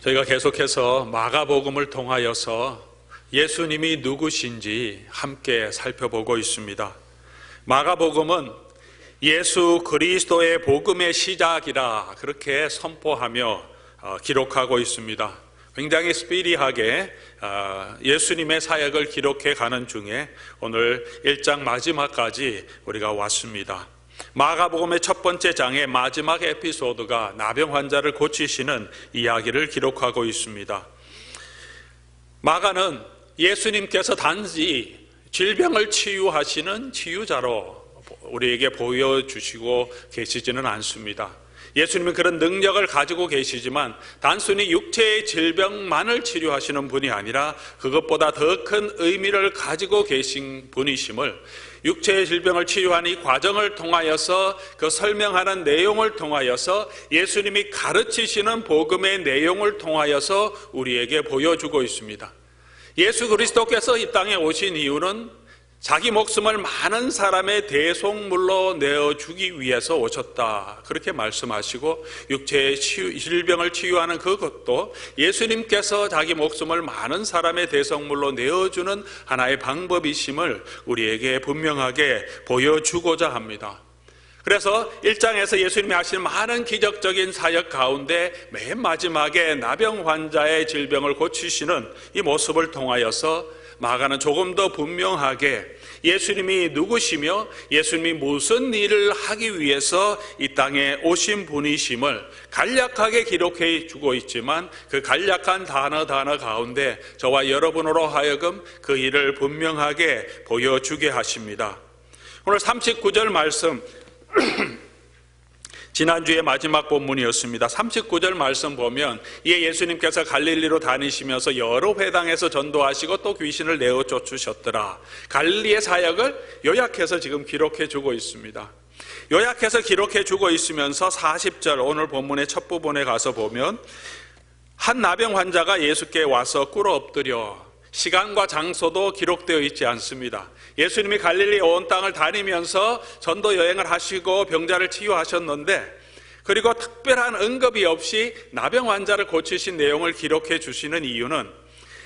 저희가 계속해서 마가복음을 통하여서 예수님이 누구신지 함께 살펴보고 있습니다. 마가복음은 예수 그리스도의 복음의 시작이라 그렇게 선포하며 기록하고 있습니다. 굉장히 스피디하게 예수님의 사역을 기록해 가는 중에 오늘 1장 마지막까지 우리가 왔습니다. 마가복음의 첫 번째 장의 마지막 에피소드가 나병 환자를 고치시는 이야기를 기록하고 있습니다. 마가는 예수님께서 단지 질병을 치유하시는 치유자로 우리에게 보여주시고 계시지는 않습니다. 예수님은 그런 능력을 가지고 계시지만 단순히 육체의 질병만을 치료하시는 분이 아니라 그것보다 더 큰 의미를 가지고 계신 분이심을 육체의 질병을 치유하는 이 과정을 통하여서 그 설명하는 내용을 통하여서 예수님이 가르치시는 복음의 내용을 통하여서 우리에게 보여주고 있습니다. 예수 그리스도께서 이 땅에 오신 이유는 자기 목숨을 많은 사람의 대속물로 내어주기 위해서 오셨다, 그렇게 말씀하시고 육체의 질병을 치유하는 그것도 예수님께서 자기 목숨을 많은 사람의 대속물로 내어주는 하나의 방법이심을 우리에게 분명하게 보여주고자 합니다. 그래서 1장에서 예수님이 하시는 많은 기적적인 사역 가운데 맨 마지막에 나병 환자의 질병을 고치시는 이 모습을 통하여서 마가는 조금 더 분명하게 예수님이 누구시며 예수님이 무슨 일을 하기 위해서 이 땅에 오신 분이심을 간략하게 기록해 주고 있지만 그 간략한 단어 가운데 저와 여러분으로 하여금 그 일을 분명하게 보여주게 하십니다. 오늘 39절 말씀 지난주에 마지막 본문이었습니다. 39절 말씀 보면 이에 예수님께서 갈릴리로 다니시면서 여러 회당에서 전도하시고 또 귀신을 내어 쫓으셨더라. 갈릴리의 사역을 요약해서 지금 기록해 주고 있습니다. 요약해서 기록해 주고 있으면서 40절 오늘 본문의 첫 부분에 가서 보면 한 나병 환자가 예수께 와서 꿇어 엎드려, 시간과 장소도 기록되어 있지 않습니다. 예수님이 갈릴리 온 땅을 다니면서 전도 여행을 하시고 병자를 치유하셨는데, 그리고 특별한 언급이 없이 나병 환자를 고치신 내용을 기록해 주시는 이유는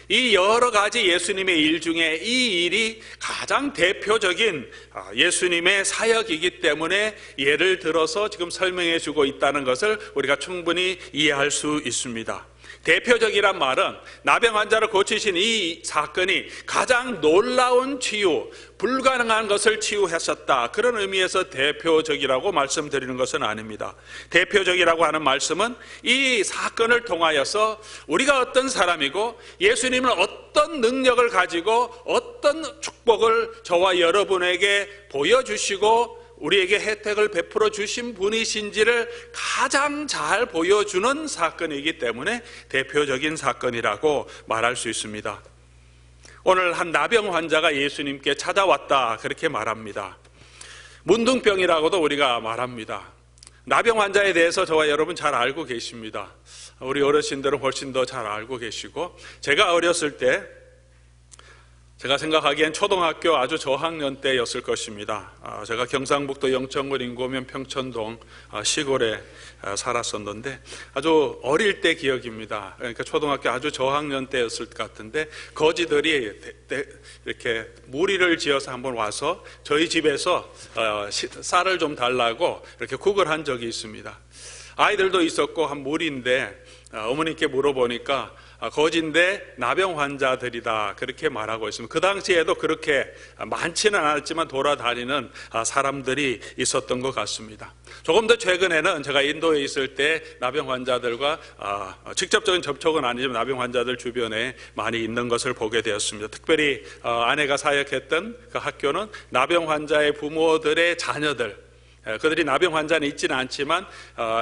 이 여러 가지 예수님의 일 중에 이 일이 가장 대표적인 예수님의 사역이기 때문에 예를 들어서 지금 설명해 주고 있다는 것을 우리가 충분히 이해할 수 있습니다. 대표적이란 말은 나병 환자를 고치신 이 사건이 가장 놀라운 치유, 불가능한 것을 치유하셨다, 그런 의미에서 대표적이라고 말씀드리는 것은 아닙니다. 대표적이라고 하는 말씀은 이 사건을 통하여서 우리가 어떤 사람이고 예수님은 어떤 능력을 가지고 어떤 축복을 저와 여러분에게 보여주시고 우리에게 혜택을 베풀어 주신 분이신지를 가장 잘 보여주는 사건이기 때문에 대표적인 사건이라고 말할 수 있습니다. 오늘 한 나병 환자가 예수님께 찾아왔다, 그렇게 말합니다. 문둥병이라고도 우리가 말합니다. 나병 환자에 대해서 저와 여러분 잘 알고 계십니다. 우리 어르신들은 훨씬 더 잘 알고 계시고, 제가 어렸을 때 제가 생각하기엔 초등학교 아주 저학년 때였을 것입니다. 제가 경상북도 영천군 인구면 평천동 시골에 살았었는데 아주 어릴 때 기억입니다. 그러니까 초등학교 아주 저학년 때였을 것 같은데 거지들이 이렇게 무리를 지어서 한번 와서 저희 집에서 쌀을 좀 달라고 이렇게 국을 한 적이 있습니다. 아이들도 있었고 한 무리인데 어머니께 물어보니까 거진데 나병 환자들이다, 그렇게 말하고 있습니다. 그 당시에도 그렇게 많지는 않았지만 돌아다니는 사람들이 있었던 것 같습니다. 조금 더 최근에는 제가 인도에 있을 때 나병 환자들과 직접적인 접촉은 아니지만 나병 환자들 주변에 많이 있는 것을 보게 되었습니다. 특별히 아내가 사역했던 그 학교는 나병 환자의 부모들의 자녀들, 그들이 나병 환자는 있지는 않지만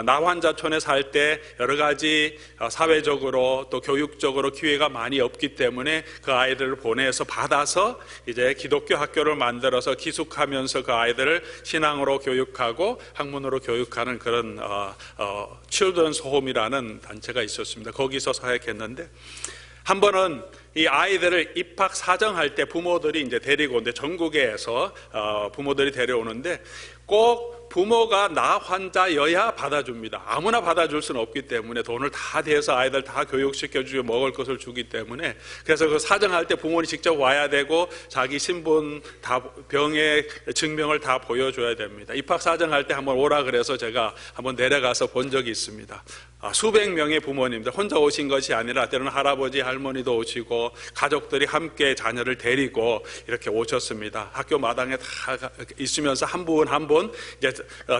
나환자촌에 살 때 여러 가지 사회적으로 또 교육적으로 기회가 많이 없기 때문에 그 아이들을 보내서 받아서 이제 기독교 학교를 만들어서 기숙하면서 그 아이들을 신앙으로 교육하고 학문으로 교육하는 그런 Children's Home이라는 단체가 있었습니다. 거기서 사역했는데 한 번은 이 아이들을 입학 사정할 때 부모들이 이제 데리고 오는데 전국에서 부모들이 데려오는데 꼭 부모가 나 환자여야 받아줍니다. 아무나 받아줄 수는 없기 때문에 돈을 다 대서 아이들 다 교육시켜주고 먹을 것을 주기 때문에, 그래서 그 사정할 때 부모님 직접 와야 되고 자기 신분 다 병의 증명을 다 보여줘야 됩니다. 입학 사정할 때 한번 오라 그래서 제가 한번 내려가서 본 적이 있습니다. 수백 명의 부모님들 혼자 오신 것이 아니라 때로는 할아버지 할머니도 오시고 가족들이 함께 자녀를 데리고 이렇게 오셨습니다. 학교 마당에 다 있으면서 한 분 한 분 이제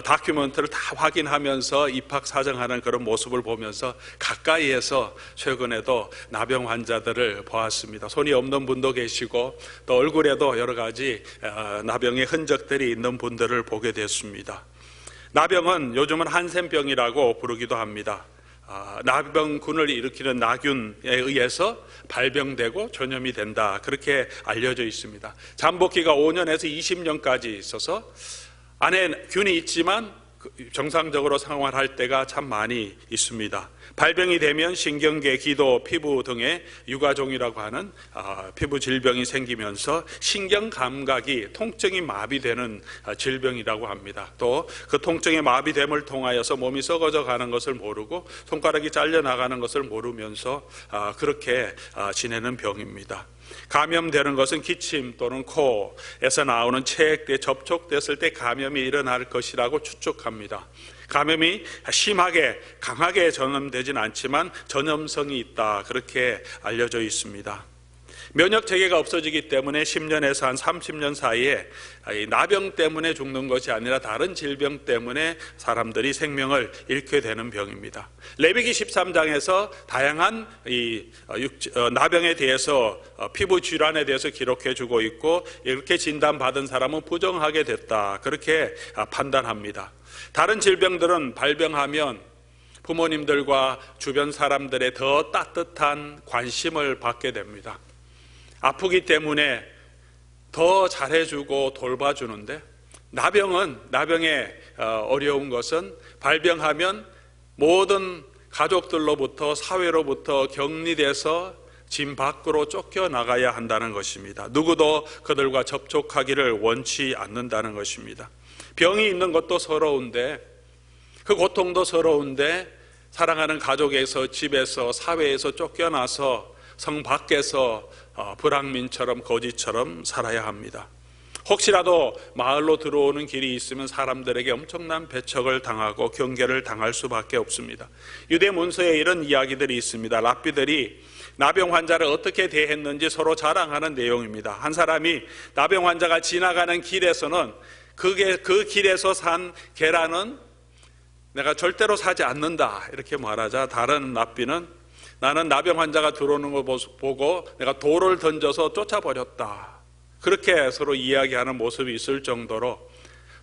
다큐멘터리를 다 확인하면서 입학 사정하는 그런 모습을 보면서 가까이에서 최근에도 나병 환자들을 보았습니다. 손이 없는 분도 계시고 또 얼굴에도 여러 가지 나병의 흔적들이 있는 분들을 보게 됐습니다. 나병은 요즘은 한센병이라고 부르기도 합니다. 나병군을 일으키는 나균에 의해서 발병되고 전염이 된다, 그렇게 알려져 있습니다. 잠복기가 5년에서 20년까지 있어서 안에 균이 있지만 정상적으로 생활할 때가 참 많이 있습니다. 발병이 되면 신경계, 기도, 피부 등의 유가종이라고 하는 피부 질병이 생기면서 신경 감각이 통증이 마비되는 질병이라고 합니다. 또 그 통증의 마비됨을 통하여서 몸이 썩어져 가는 것을 모르고 손가락이 잘려 나가는 것을 모르면서 그렇게 지내는 병입니다. 감염되는 것은 기침 또는 코에서 나오는 체액에 접촉됐을 때 감염이 일어날 것이라고 추측합니다. 감염이 심하게 강하게 전염되진 않지만 전염성이 있다, 그렇게 알려져 있습니다. 면역 체계가 없어지기 때문에 10년에서 한 30년 사이에 나병 때문에 죽는 것이 아니라 다른 질병 때문에 사람들이 생명을 잃게 되는 병입니다. 레위기 13장에서 다양한 나병에 대해서 피부 질환에 대해서 기록해 주고 있고, 이렇게 진단받은 사람은 부정하게 됐다, 그렇게 판단합니다. 다른 질병들은 발병하면 부모님들과 주변 사람들의 더 따뜻한 관심을 받게 됩니다. 아프기 때문에 더 잘해주고 돌봐주는데, 나병의 어려운 것은 발병하면 모든 가족들로부터 사회로부터 격리돼서 집 밖으로 쫓겨나가야 한다는 것입니다. 누구도 그들과 접촉하기를 원치 않는다는 것입니다. 병이 있는 것도 서러운데, 그 고통도 서러운데, 사랑하는 가족에서, 집에서, 사회에서 쫓겨나서 성 밖에서 불황민처럼 거지처럼 살아야 합니다. 혹시라도 마을로 들어오는 길이 있으면 사람들에게 엄청난 배척을 당하고 경계를 당할 수밖에 없습니다. 유대 문서에 이런 이야기들이 있습니다. 랍비들이 나병 환자를 어떻게 대했는지 서로 자랑하는 내용입니다. 한 사람이 나병 환자가 지나가는 길에서는 그 길에서 산 계란은 내가 절대로 사지 않는다, 이렇게 말하자 다른 랍비는 나는 나병 환자가 들어오는 걸 보고 내가 돌을 던져서 쫓아버렸다, 그렇게 서로 이야기하는 모습이 있을 정도로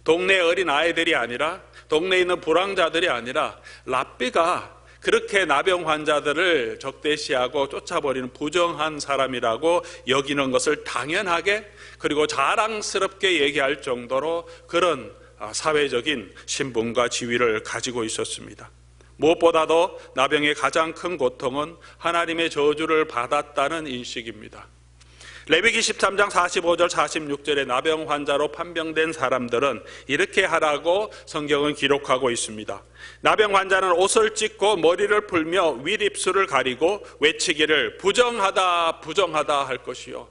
동네 어린 아이들이 아니라, 동네에 있는 불황자들이 아니라 랍비가 그렇게 나병 환자들을 적대시하고 쫓아버리는 부정한 사람이라고 여기는 것을 당연하게 그리고 자랑스럽게 얘기할 정도로 그런 사회적인 신분과 지위를 가지고 있었습니다. 무엇보다도 나병의 가장 큰 고통은 하나님의 저주를 받았다는 인식입니다. 레위기 13장 45절 46절에 나병 환자로 판병된 사람들은 이렇게 하라고 성경은 기록하고 있습니다. 나병 환자는 옷을 찢고 머리를 풀며 윗입술을 가리고 외치기를 부정하다 부정하다 할 것이요,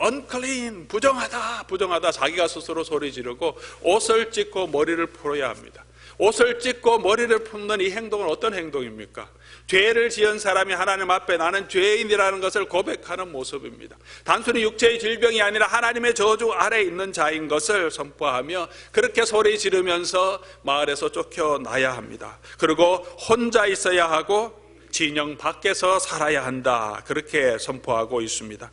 unclean, 부정하다 자기가 스스로 소리 지르고 옷을 찢고 머리를 풀어야 합니다. 옷을 찢고 머리를 품는 이 행동은 어떤 행동입니까? 죄를 지은 사람이 하나님 앞에 나는 죄인이라는 것을 고백하는 모습입니다. 단순히 육체의 질병이 아니라 하나님의 저주 아래에 있는 자인 것을 선포하며 그렇게 소리 지르면서 마을에서 쫓겨나야 합니다. 그리고 혼자 있어야 하고 진영 밖에서 살아야 한다, 그렇게 선포하고 있습니다.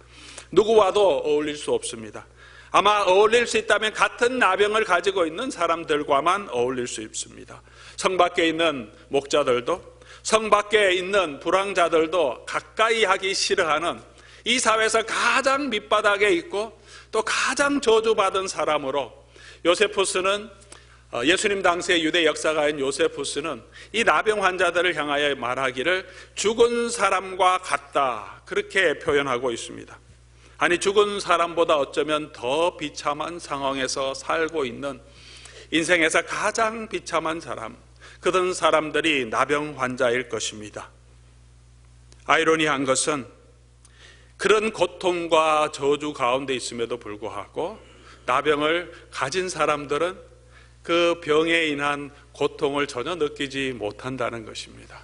누구와도 어울릴 수 없습니다. 아마 어울릴 수 있다면 같은 나병을 가지고 있는 사람들과만 어울릴 수 있습니다. 성 밖에 있는 목자들도, 성 밖에 있는 불황자들도 가까이 하기 싫어하는, 이 사회에서 가장 밑바닥에 있고 또 가장 저주받은 사람으로, 요세푸스는 예수님 당시의 유대 역사가인 요세푸스는 이 나병 환자들을 향하여 말하기를 죽은 사람과 같다, 그렇게 표현하고 있습니다. 아니, 죽은 사람보다 어쩌면 더 비참한 상황에서 살고 있는 인생에서 가장 비참한 사람, 그런 사람들이 나병 환자일 것입니다. 아이러니한 것은 그런 고통과 저주 가운데 있음에도 불구하고 나병을 가진 사람들은 그 병에 인한 고통을 전혀 느끼지 못한다는 것입니다.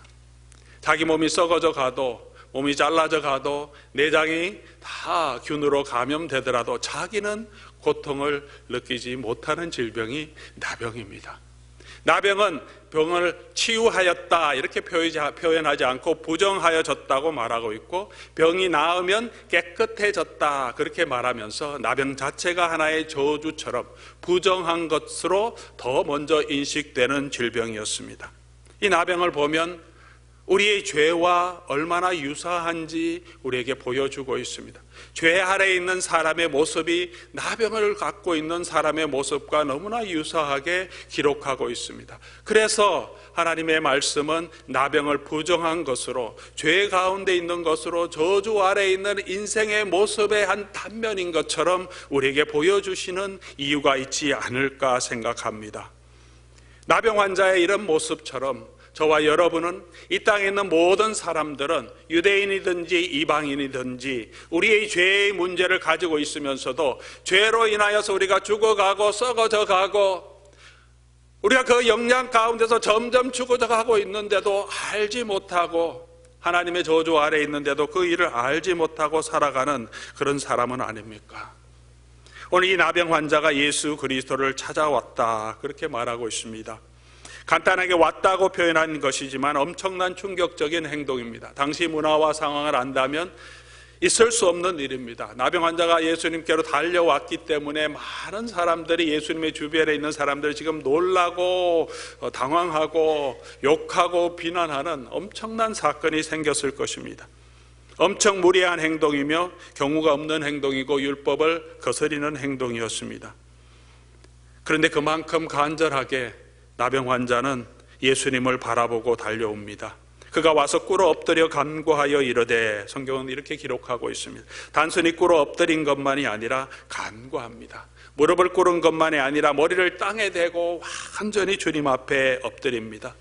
자기 몸이 썩어져 가도, 몸이 잘라져 가도, 내장이 다 균으로 감염되더라도 자기는 고통을 느끼지 못하는 질병이 나병입니다. 나병은 병을 치유하였다 이렇게 표현하지 않고 부정하여졌다고 말하고 있고, 병이 나으면 깨끗해졌다 그렇게 말하면서 나병 자체가 하나의 저주처럼 부정한 것으로 더 먼저 인식되는 질병이었습니다. 이 나병을 보면 우리의 죄와 얼마나 유사한지 우리에게 보여주고 있습니다. 죄 아래에 있는 사람의 모습이 나병을 갖고 있는 사람의 모습과 너무나 유사하게 기록하고 있습니다. 그래서 하나님의 말씀은 나병을 부정한 것으로, 죄 가운데 있는 것으로, 저주 아래에 있는 인생의 모습의 한 단면인 것처럼 우리에게 보여주시는 이유가 있지 않을까 생각합니다. 나병 환자의 이런 모습처럼 저와 여러분은, 이 땅에 있는 모든 사람들은 유대인이든지 이방인이든지 우리의 죄의 문제를 가지고 있으면서도 죄로 인하여서 우리가 죽어가고 썩어져 가고, 우리가 그 영향 가운데서 점점 죽어져 가고 있는데도 알지 못하고, 하나님의 저주 아래에 있는데도 그 일을 알지 못하고 살아가는 그런 사람은 아닙니까? 오늘 이 나병 환자가 예수 그리스도를 찾아왔다 그렇게 말하고 있습니다. 간단하게 왔다고 표현한 것이지만 엄청난 충격적인 행동입니다. 당시 문화와 상황을 안다면 있을 수 없는 일입니다. 나병 환자가 예수님께로 달려왔기 때문에 많은 사람들이, 예수님의 주변에 있는 사람들이 지금 놀라고 당황하고 욕하고 비난하는 엄청난 사건이 생겼을 것입니다. 엄청 무례한 행동이며 경우가 없는 행동이고 율법을 거스리는 행동이었습니다. 그런데 그만큼 간절하게 나병 환자는 예수님을 바라보고 달려옵니다. 그가 와서 꿇어 엎드려 간구하여 이르되, 성경은 이렇게 기록하고 있습니다. 단순히 꿇어 엎드린 것만이 아니라 간구합니다. 무릎을 꿇은 것만이 아니라 머리를 땅에 대고 완전히 주님 앞에 엎드립니다.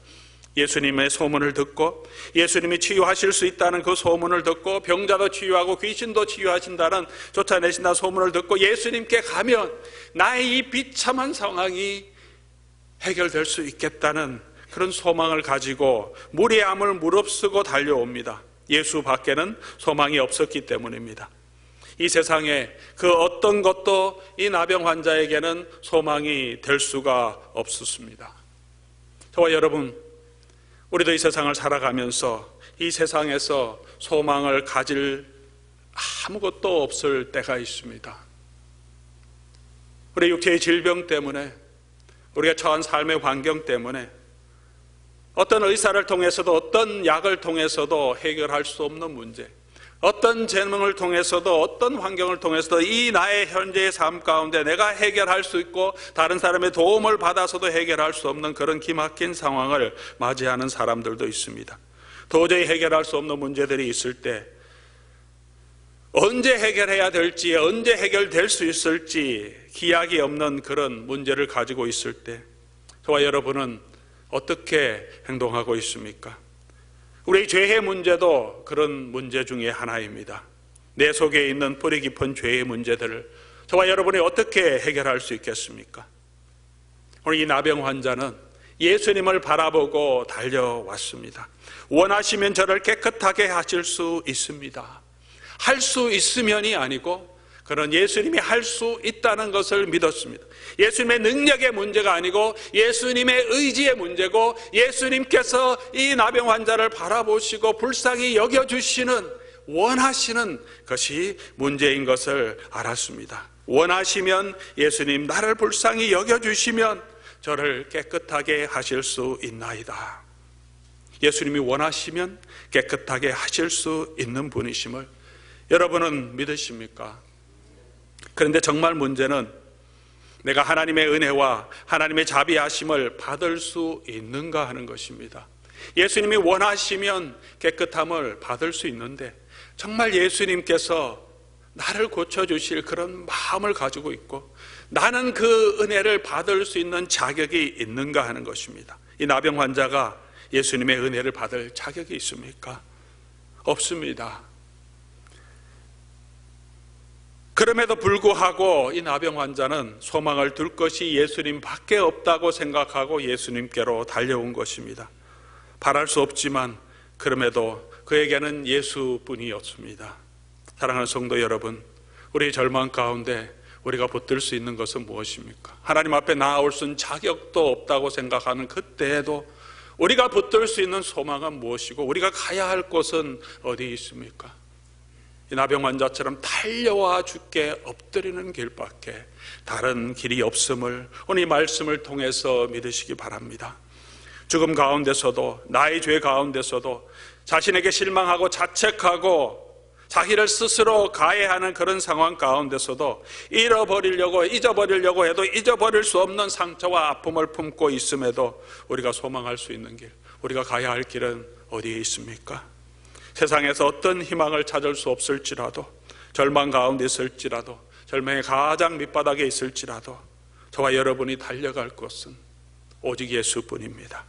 예수님의 소문을 듣고, 예수님이 치유하실 수 있다는 그 소문을 듣고, 병자도 치유하고 귀신도 치유하신다는, 쫓아내신다는 소문을 듣고 예수님께 가면 나의 이 비참한 상황이 해결될 수 있겠다는 그런 소망을 가지고 무리함을 무릅쓰고 달려옵니다. 예수 밖에는 소망이 없었기 때문입니다. 이 세상에 그 어떤 것도 이 나병 환자에게는 소망이 될 수가 없었습니다. 저와 여러분, 우리도 이 세상을 살아가면서 이 세상에서 소망을 가질 아무것도 없을 때가 있습니다. 우리 육체의 질병 때문에, 우리가 처한 삶의 환경 때문에, 어떤 의사를 통해서도 어떤 약을 통해서도 해결할 수 없는 문제, 어떤 재능을 통해서도 어떤 환경을 통해서도 이 나의 현재의 삶 가운데 내가 해결할 수 있고 다른 사람의 도움을 받아서도 해결할 수 없는 그런 기막힌 상황을 맞이하는 사람들도 있습니다. 도저히 해결할 수 없는 문제들이 있을 때 언제 해결해야 될지, 언제 해결될 수 있을지 기약이 없는 그런 문제를 가지고 있을 때 저와 여러분은 어떻게 행동하고 있습니까? 우리 죄의 문제도 그런 문제 중에 하나입니다. 내 속에 있는 뿌리 깊은 죄의 문제들을 저와 여러분이 어떻게 해결할 수 있겠습니까? 오늘 이 나병 환자는 예수님을 바라보고 달려왔습니다. 원하시면 저를 깨끗하게 하실 수 있습니다. 할 수 있으면이 아니고 그런 예수님이 할 수 있다는 것을 믿었습니다. 예수님의 능력의 문제가 아니고 예수님의 의지의 문제고, 예수님께서 이 나병 환자를 바라보시고 불쌍히 여겨주시는, 원하시는 것이 문제인 것을 알았습니다. 원하시면 예수님, 나를 불쌍히 여겨주시면 저를 깨끗하게 하실 수 있나이다. 예수님이 원하시면 깨끗하게 하실 수 있는 분이심을 여러분은 믿으십니까? 그런데 정말 문제는 내가 하나님의 은혜와 하나님의 자비하심을 받을 수 있는가 하는 것입니다. 예수님이 원하시면 깨끗함을 받을 수 있는데, 정말 예수님께서 나를 고쳐주실 그런 마음을 가지고 있고 나는 그 은혜를 받을 수 있는 자격이 있는가 하는 것입니다. 이 나병 환자가 예수님의 은혜를 받을 자격이 있습니까? 없습니다. 그럼에도 불구하고 이 나병 환자는 소망을 둘 것이 예수님 밖에 없다고 생각하고 예수님께로 달려온 것입니다. 바랄 수 없지만 그럼에도 그에게는 예수뿐이었습니다. 사랑하는 성도 여러분, 우리 절망 가운데 우리가 붙들 수 있는 것은 무엇입니까? 하나님 앞에 나아올 수 있는 자격도 없다고 생각하는 그때에도 우리가 붙들 수 있는 소망은 무엇이고 우리가 가야 할 곳은 어디 있습니까? 이 나병 환자처럼 달려와 주께 엎드리는 길밖에 다른 길이 없음을 오늘 이 말씀을 통해서 믿으시기 바랍니다. 죽음 가운데서도, 나의 죄 가운데서도, 자신에게 실망하고 자책하고 자기를 스스로 가해하는 그런 상황 가운데서도 잊어버리려고 해도 잊어버릴 수 없는 상처와 아픔을 품고 있음에도 우리가 소망할 수 있는 길, 우리가 가야 할 길은 어디에 있습니까? 세상에서 어떤 희망을 찾을 수 없을지라도, 절망 가운데 있을지라도, 절망의 가장 밑바닥에 있을지라도 저와 여러분이 달려갈 것은 오직 예수뿐입니다.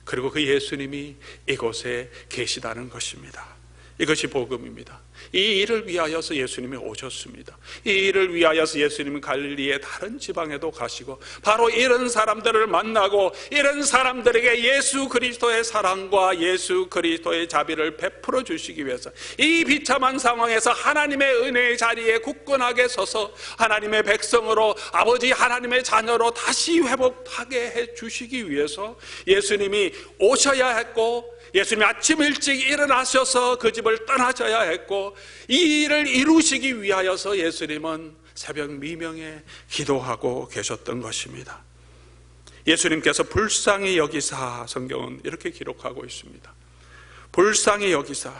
그리고 그 예수님이 이곳에 계시다는 것입니다. 이것이 복음입니다. 이 일을 위하여서 예수님이 오셨습니다. 이 일을 위하여서 예수님은 갈릴리의 다른 지방에도 가시고 바로 이런 사람들을 만나고 이런 사람들에게 예수 그리스도의 사랑과 예수 그리스도의 자비를 베풀어 주시기 위해서 이 비참한 상황에서 하나님의 은혜의 자리에 굳건하게 서서 하나님의 백성으로, 아버지 하나님의 자녀로 다시 회복하게 해 주시기 위해서 예수님이 오셔야 했고, 예수님이 아침 일찍 일어나셔서 그 집을 떠나셔야 했고, 이 일을 이루시기 위하여서 예수님은 새벽 미명에 기도하고 계셨던 것입니다. 예수님께서 불쌍히 여기사, 성경은 이렇게 기록하고 있습니다. 불쌍히 여기사.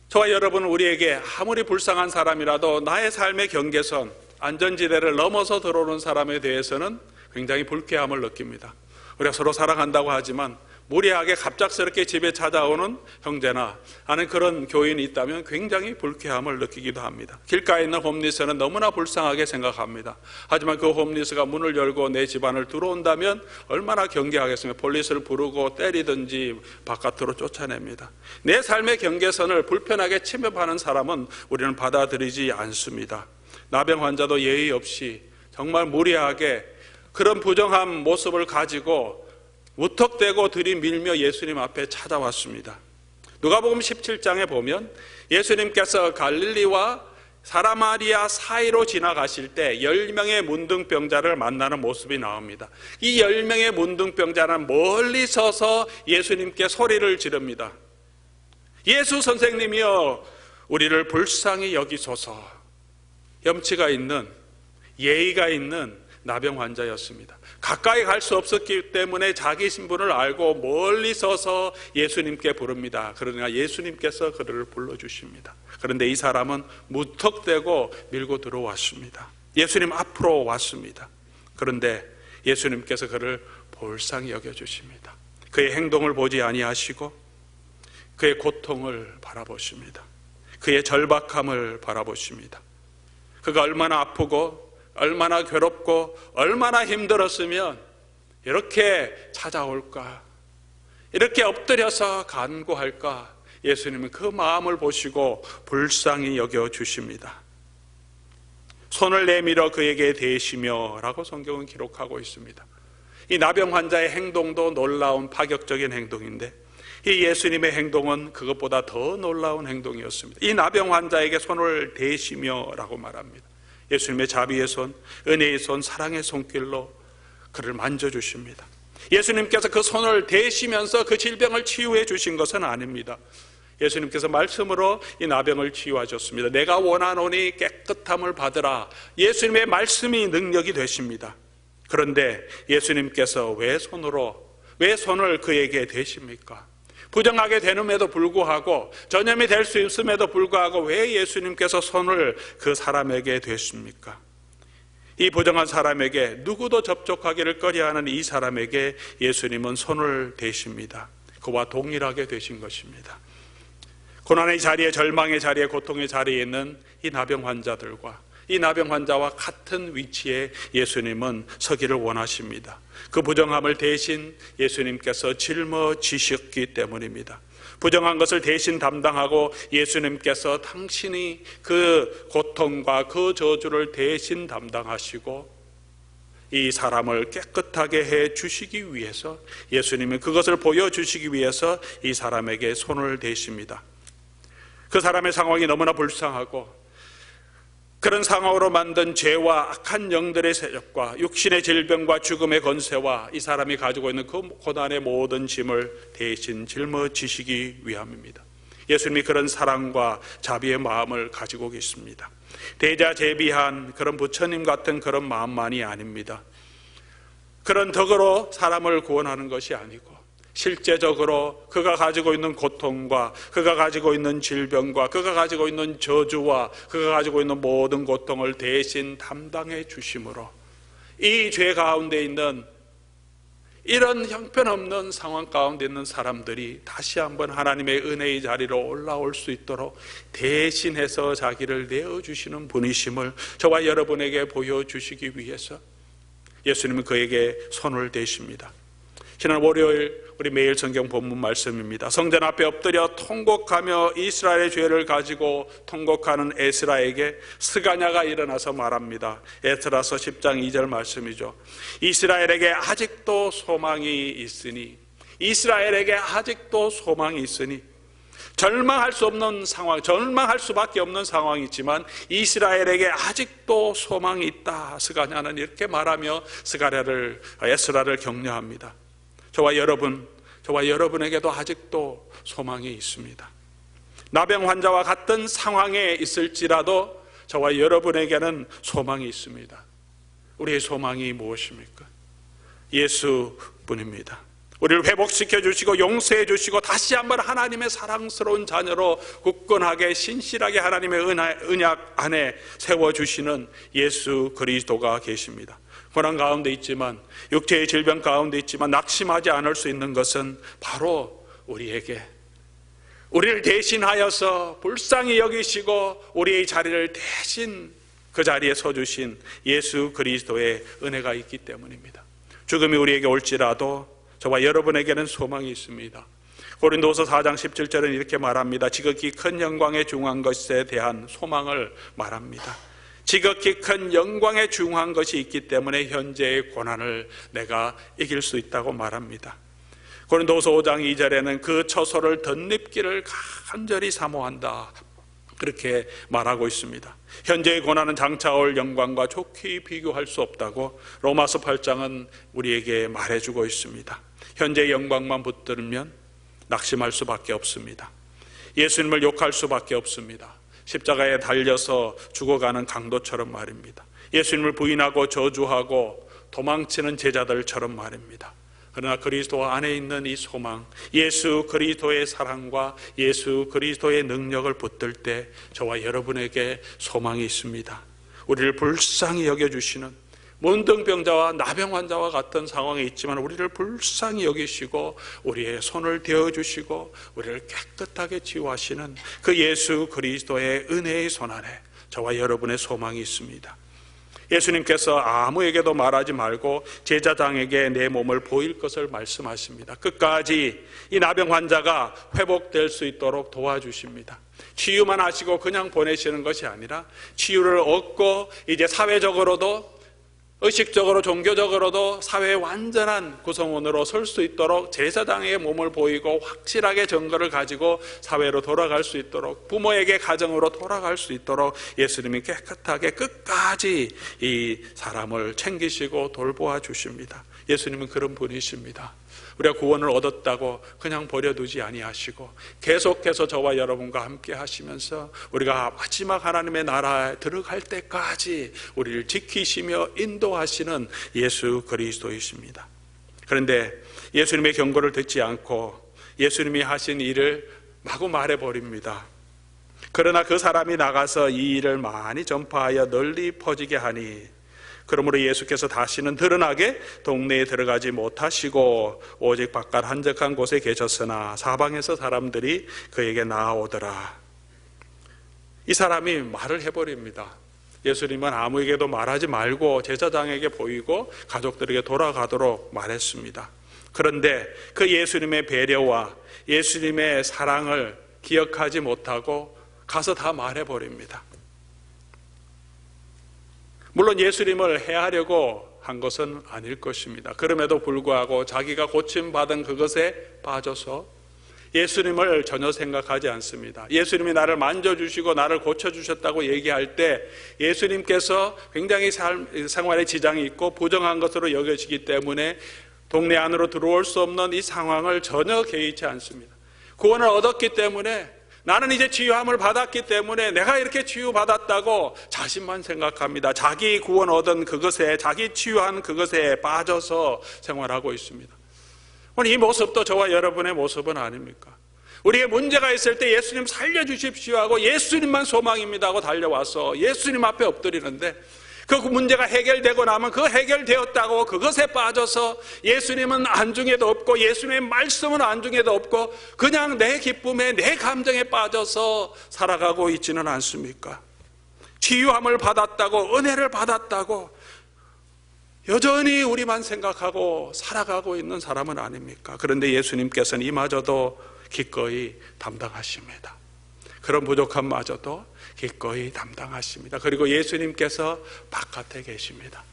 저와 여러분, 우리에게 아무리 불쌍한 사람이라도 나의 삶의 경계선, 안전지대를 넘어서 들어오는 사람에 대해서는 굉장히 불쾌함을 느낍니다. 우리가 서로 사랑한다고 하지만 무리하게 갑작스럽게 집에 찾아오는 형제나 아는 그런 교인이 있다면 굉장히 불쾌함을 느끼기도 합니다. 길가에 있는 홈리스는 너무나 불쌍하게 생각합니다. 하지만 그 홈리스가 문을 열고 내 집안을 들어온다면 얼마나 경계하겠습니까? 폴리스를 부르고 때리든지 바깥으로 쫓아냅니다. 내 삶의 경계선을 불편하게 침입하는 사람은 우리는 받아들이지 않습니다. 나병 환자도 예의 없이 정말 무리하게 그런 부정한 모습을 가지고 무턱대고 들이밀며 예수님 앞에 찾아왔습니다. 누가복음 17장에 보면 예수님께서 갈릴리와 사마리아 사이로 지나가실 때 10명의 문둥병자를 만나는 모습이 나옵니다. 이 10명의 문둥병자는 멀리 서서 예수님께 소리를 지릅니다. 예수 선생님이여, 우리를 불쌍히 여기소서. 염치가 있는, 예의가 있는 나병 환자였습니다. 가까이 갈 수 없었기 때문에 자기 신분을 알고 멀리 서서 예수님께 부릅니다. 그러나 예수님께서 그를 불러주십니다. 그런데 이 사람은 무턱대고 밀고 들어왔습니다. 예수님 앞으로 왔습니다. 그런데 예수님께서 그를 불쌍히 여겨주십니다. 그의 행동을 보지 아니하시고 그의 고통을 바라보십니다. 그의 절박함을 바라보십니다. 그가 얼마나 아프고 얼마나 괴롭고 얼마나 힘들었으면 이렇게 찾아올까, 이렇게 엎드려서 간구할까. 예수님은 그 마음을 보시고 불쌍히 여겨주십니다. 손을 내밀어 그에게 대시며 라고 성경은 기록하고 있습니다. 이 나병 환자의 행동도 놀라운 파격적인 행동인데 이 예수님의 행동은 그것보다 더 놀라운 행동이었습니다. 이 나병 환자에게 손을 대시며 라고 말합니다. 예수님의 자비의 손, 은혜의 손, 사랑의 손길로 그를 만져주십니다. 예수님께서 그 손을 대시면서 그 질병을 치유해 주신 것은 아닙니다. 예수님께서 말씀으로 이 나병을 치유하셨습니다. 내가 원하노니 깨끗함을 받으라. 예수님의 말씀이 능력이 되십니다. 그런데 예수님께서 왜 손을 그에게 대십니까? 부정하게 되는에도 불구하고, 전염이 될 수 있음에도 불구하고 왜 예수님께서 손을 그 사람에게 대십니까? 이 부정한 사람에게, 누구도 접촉하기를 꺼려하는 이 사람에게 예수님은 손을 대십니다. 그와 동일하게 되신 것입니다. 고난의 자리에, 절망의 자리에, 고통의 자리에 있는 이 나병 환자들과 이 나병 환자와 같은 위치에 예수님은 서기를 원하십니다. 그 부정함을 대신 예수님께서 짊어지셨기 때문입니다. 부정한 것을 대신 담당하고 예수님께서 당신이 그 고통과 그 저주를 대신 담당하시고 이 사람을 깨끗하게 해 주시기 위해서, 예수님은 그것을 보여주시기 위해서 이 사람에게 손을 대십니다. 그 사람의 상황이 너무나 불쌍하고 그런 상황으로 만든 죄와 악한 영들의 세력과 육신의 질병과 죽음의 권세와 이 사람이 가지고 있는 그 고난의 모든 짐을 대신 짊어지시기 위함입니다. 예수님이 그런 사랑과 자비의 마음을 가지고 계십니다. 대자재비한 그런 부처님 같은 그런 마음만이 아닙니다. 그런 덕으로 사람을 구원하는 것이 아니고 실제적으로 그가 가지고 있는 고통과 그가 가지고 있는 질병과 그가 가지고 있는 저주와 그가 가지고 있는 모든 고통을 대신 담당해 주심으로 이 죄 가운데 있는 이런 형편없는 상황 가운데 있는 사람들이 다시 한번 하나님의 은혜의 자리로 올라올 수 있도록 대신해서 자기를 내어주시는 분이심을 저와 여러분에게 보여주시기 위해서 예수님은 그에게 손을 대십니다. 지난 월요일 우리 매일 성경 본문 말씀입니다. 성전 앞에 엎드려 통곡하며 이스라엘의 죄를 가지고 통곡하는 에스라에게 스가냐가 일어나서 말합니다. 에스라서 10장 2절 말씀이죠. 이스라엘에게 아직도 소망이 있으니, 이스라엘에게 아직도 소망이 있으니, 절망할 수 없는 상황, 절망할 수밖에 없는 상황이지만 이스라엘에게 아직도 소망이 있다. 스가냐는 이렇게 말하며 에스라를 격려합니다. 저와 여러분에게도 아직도 소망이 있습니다. 나병 환자와 같은 상황에 있을지라도 저와 여러분에게는 소망이 있습니다. 우리의 소망이 무엇입니까? 예수뿐입니다. 우리를 회복시켜 주시고 용서해 주시고 다시 한번 하나님의 사랑스러운 자녀로 굳건하게 신실하게 하나님의 언약 안에 세워주시는 예수 그리스도가 계십니다. 고난 가운데 있지만, 육체의 질병 가운데 있지만 낙심하지 않을 수 있는 것은 바로 우리를 대신하여서 불쌍히 여기시고 우리의 자리를 대신 그 자리에 서주신 예수 그리스도의 은혜가 있기 때문입니다. 죽음이 우리에게 올지라도 저와 여러분에게는 소망이 있습니다. 고린도서 4장 17절은 이렇게 말합니다. 지극히 큰 영광에 중한 것에 대한 소망을 말합니다. 지극히 큰 영광에 중한 것이 있기 때문에 현재의 고난을 내가 이길 수 있다고 말합니다. 고린도서 5장 2절에는 그 처소를 덧입기를 간절히 사모한다, 그렇게 말하고 있습니다. 현재의 고난은 장차 올 영광과 좋게 비교할 수 없다고 로마서 8장은 우리에게 말해주고 있습니다. 현재의 영광만 붙들면 낙심할 수밖에 없습니다. 예수님을 욕할 수밖에 없습니다. 십자가에 달려서 죽어가는 강도처럼 말입니다. 예수님을 부인하고 저주하고 도망치는 제자들처럼 말입니다. 그러나 그리스도 안에 있는 이 소망, 예수 그리스도의 사랑과 예수 그리스도의 능력을 붙들 때 저와 여러분에게 소망이 있습니다. 우리를 불쌍히 여겨주시는 문둥병자와 나병 환자와 같은 상황에 있지만 우리를 불쌍히 여기시고 우리의 손을 대어주시고 우리를 깨끗하게 치유하시는 그 예수 그리스도의 은혜의 손 안에 저와 여러분의 소망이 있습니다. 예수님께서 아무에게도 말하지 말고 제자장에게 내 몸을 보일 것을 말씀하십니다. 끝까지 이 나병 환자가 회복될 수 있도록 도와주십니다. 치유만 하시고 그냥 보내시는 것이 아니라 치유를 얻고 이제 사회적으로도 의식적으로 종교적으로도 사회의 완전한 구성원으로 설 수 있도록 제사장의 몸을 보이고 확실하게 증거를 가지고 사회로 돌아갈 수 있도록, 부모에게 가정으로 돌아갈 수 있도록 예수님이 깨끗하게 끝까지 이 사람을 챙기시고 돌보아 주십니다. 예수님은 그런 분이십니다. 우리가 구원을 얻었다고 그냥 버려두지 아니하시고 계속해서 저와 여러분과 함께 하시면서 우리가 마지막 하나님의 나라에 들어갈 때까지 우리를 지키시며 인도하시는 예수 그리스도이십니다. 그런데 예수님의 경고를 듣지 않고 예수님이 하신 일을 마구 말해버립니다. 그러나 그 사람이 나가서 이 일을 많이 전파하여 널리 퍼지게 하니, 그러므로 예수께서 다시는 드러나게 동네에 들어가지 못하시고 오직 바깥 한적한 곳에 계셨으나 사방에서 사람들이 그에게 나아오더라. 이 사람이 말을 해버립니다. 예수님은 아무에게도 말하지 말고 제사장에게 보이고 가족들에게 돌아가도록 말했습니다. 그런데 그 예수님의 배려와 예수님의 사랑을 기억하지 못하고 가서 다 말해버립니다. 물론 예수님을 해하려고 한 것은 아닐 것입니다. 그럼에도 불구하고 자기가 고침받은 그것에 빠져서 예수님을 전혀 생각하지 않습니다. 예수님이 나를 만져주시고 나를 고쳐주셨다고 얘기할 때 예수님께서 굉장히 생활에 지장이 있고 부정한 것으로 여겨지기 때문에 동네 안으로 들어올 수 없는 이 상황을 전혀 개의치 않습니다. 구원을 얻었기 때문에, 나는 이제 치유함을 받았기 때문에 내가 이렇게 치유받았다고 자신만 생각합니다. 자기 구원 얻은 그것에, 자기 치유한 그것에 빠져서 생활하고 있습니다. 오늘 이 모습도 저와 여러분의 모습은 아닙니까? 우리의 문제가 있을 때 예수님 살려주십시오 하고 예수님만 소망입니다 하고 달려와서 예수님 앞에 엎드리는데, 그 문제가 해결되고 나면 그 해결되었다고 그것에 빠져서 예수님은 안중에도 없고 예수님의 말씀은 안중에도 없고 그냥 내 기쁨에, 내 감정에 빠져서 살아가고 있지는 않습니까? 치유함을 받았다고, 은혜를 받았다고 여전히 우리만 생각하고 살아가고 있는 사람은 아닙니까? 그런데 예수님께서는 이마저도 기꺼이 담당하십니다. 그런 부족함마저도 기꺼이 담당하십니다. 그리고 예수님께서 바깥에 계십니다.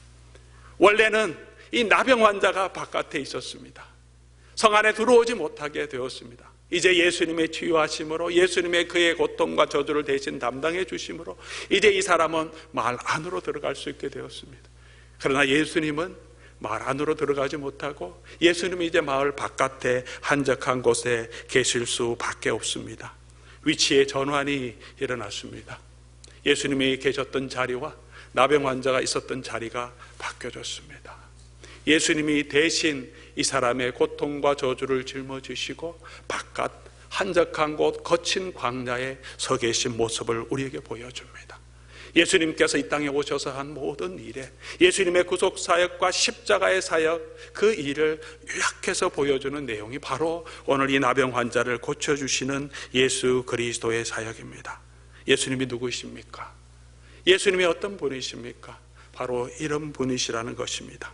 원래는 이 나병 환자가 바깥에 있었습니다. 성 안에 들어오지 못하게 되었습니다. 이제 예수님의 치유하심으로, 예수님의 그의 고통과 저주를 대신 담당해 주심으로 이제 이 사람은 마을 안으로 들어갈 수 있게 되었습니다. 그러나 예수님은 마을 안으로 들어가지 못하고 예수님이 이제 마을 바깥에 한적한 곳에 계실 수밖에 없습니다. 위치의 전환이 일어났습니다. 예수님이 계셨던 자리와 나병 환자가 있었던 자리가 바뀌어졌습니다. 예수님이 대신 이 사람의 고통과 저주를 짊어지시고 바깥 한적한 곳, 거친 광야에 서 계신 모습을 우리에게 보여줍니다. 예수님께서 이 땅에 오셔서 한 모든 일에 예수님의 구속 사역과 십자가의 사역, 그 일을 요약해서 보여주는 내용이 바로 오늘 이 나병 환자를 고쳐주시는 예수 그리스도의 사역입니다. 예수님이 누구이십니까? 예수님이 어떤 분이십니까? 바로 이런 분이시라는 것입니다.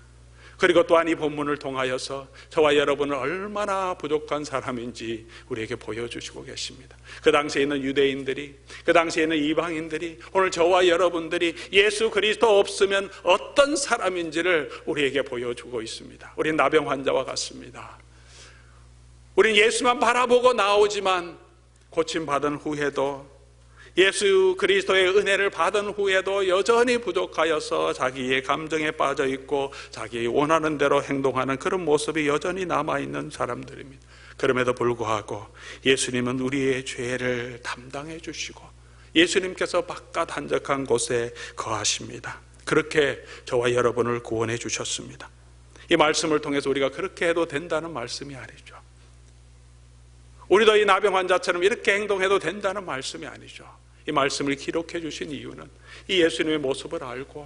그리고 또한 이 본문을 통하여서 저와 여러분은 얼마나 부족한 사람인지 우리에게 보여주시고 계십니다. 그 당시에 있는 유대인들이, 그 당시에 있는 이방인들이, 오늘 저와 여러분들이 예수 그리스도 없으면 어떤 사람인지를 우리에게 보여주고 있습니다. 우린 나병 환자와 같습니다. 우린 예수만 바라보고 나오지만 고침받은 후에도, 예수 그리스도의 은혜를 받은 후에도 여전히 부족하여서 자기의 감정에 빠져 있고 자기 원하는 대로 행동하는 그런 모습이 여전히 남아있는 사람들입니다. 그럼에도 불구하고 예수님은 우리의 죄를 담당해 주시고 예수님께서 바깥 한적한 곳에 거하십니다. 그렇게 저와 여러분을 구원해 주셨습니다. 이 말씀을 통해서 우리가 그렇게 해도 된다는 말씀이 아니죠. 우리도 이 나병 환자처럼 이렇게 행동해도 된다는 말씀이 아니죠. 이 말씀을 기록해 주신 이유는 이 예수님의 모습을 알고,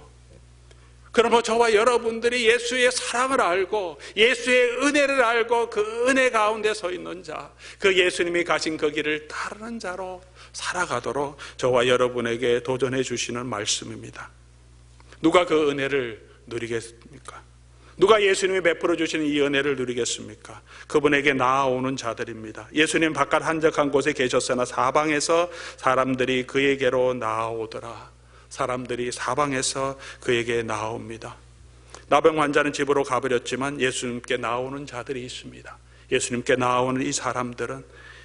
그러므로 저와 여러분들이 예수의 사랑을 알고 예수의 은혜를 알고 그 은혜 가운데 서 있는 자, 그 예수님이 가신 그 길을 따르는 자로 살아가도록 저와 여러분에게 도전해 주시는 말씀입니다. 누가 그 은혜를 누리겠습니까? 누가 예수님이 베풀어 주시는 이 은혜를 누리겠습니까? 그분에게 나아오는 자들입니다. 예수님 바깥 한적한 곳에 계셨으나 사방에서 사람들이 그에게로 나아오더라. 사람들이 사방에서 그에게 나아옵니다. 나병 환자는 집으로 가버렸지만 예수님께 나오는 자들이 있습니다. 예수님께 나오는 이 사람들은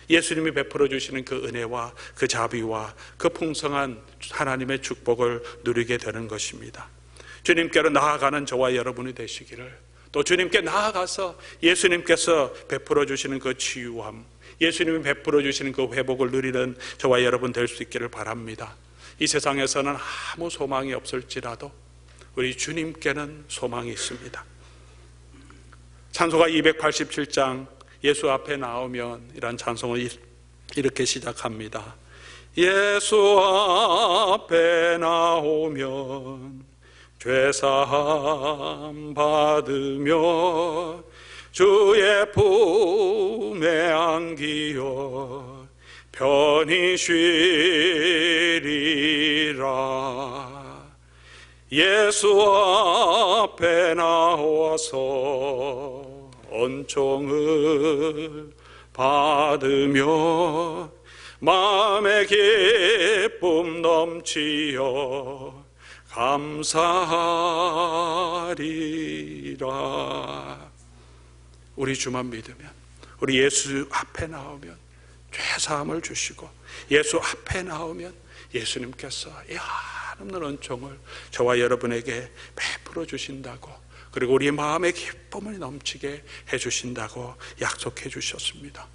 예수님이 베풀어 주시는 그 은혜와 그 자비와 그 풍성한 하나님의 축복을 누리게 되는 것입니다. 주님께로 나아가는 저와 여러분이 되시기를, 또 주님께 나아가서 예수님께서 베풀어 주시는 그 치유함, 예수님이 베풀어 주시는 그 회복을 누리는 저와 여러분 될 수 있기를 바랍니다. 이 세상에서는 아무 소망이 없을지라도 우리 주님께는 소망이 있습니다. 찬송가 287장 예수 앞에 나오면 이런 찬송을 이렇게 시작합니다. 예수 앞에 나오면 죄사함 받으며 주의 품에 안기어 편히 쉬리라. 예수 앞에 나와서 은총을 받으며 마음의 기쁨 넘치어 감사하리라. 우리 주만 믿으면, 우리 예수 앞에 나오면 죄사함을 주시고, 예수 앞에 나오면 예수님께서 이 한없는 은총을 저와 여러분에게 베풀어 주신다고, 그리고 우리 마음의 기쁨을 넘치게 해주신다고 약속해 주셨습니다.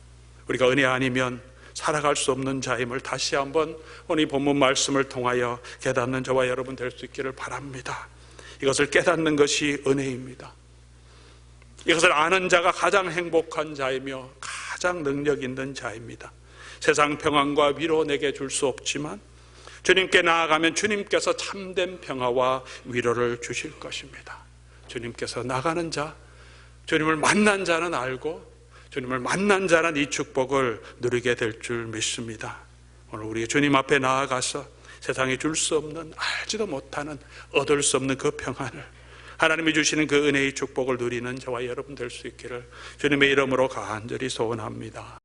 우리가 은혜 아니면 살아갈 수 없는 자임을 다시 한번 오늘 본문 말씀을 통하여 깨닫는 저와 여러분 될 수 있기를 바랍니다. 이것을 깨닫는 것이 은혜입니다. 이것을 아는 자가 가장 행복한 자이며 가장 능력 있는 자입니다. 세상 평안과 위로 내게 줄 수 없지만 주님께 나아가면 주님께서 참된 평화와 위로를 주실 것입니다. 주님께서 나가는 자, 주님을 만난 자는 알고 주님을 만난 자는 이 축복을 누리게 될 줄 믿습니다. 오늘 우리 주님 앞에 나아가서 세상에 줄 수 없는, 알지도 못하는, 얻을 수 없는 그 평안을, 하나님이 주시는 그 은혜의 축복을 누리는 저와 여러분 될 수 있기를 주님의 이름으로 간절히 소원합니다.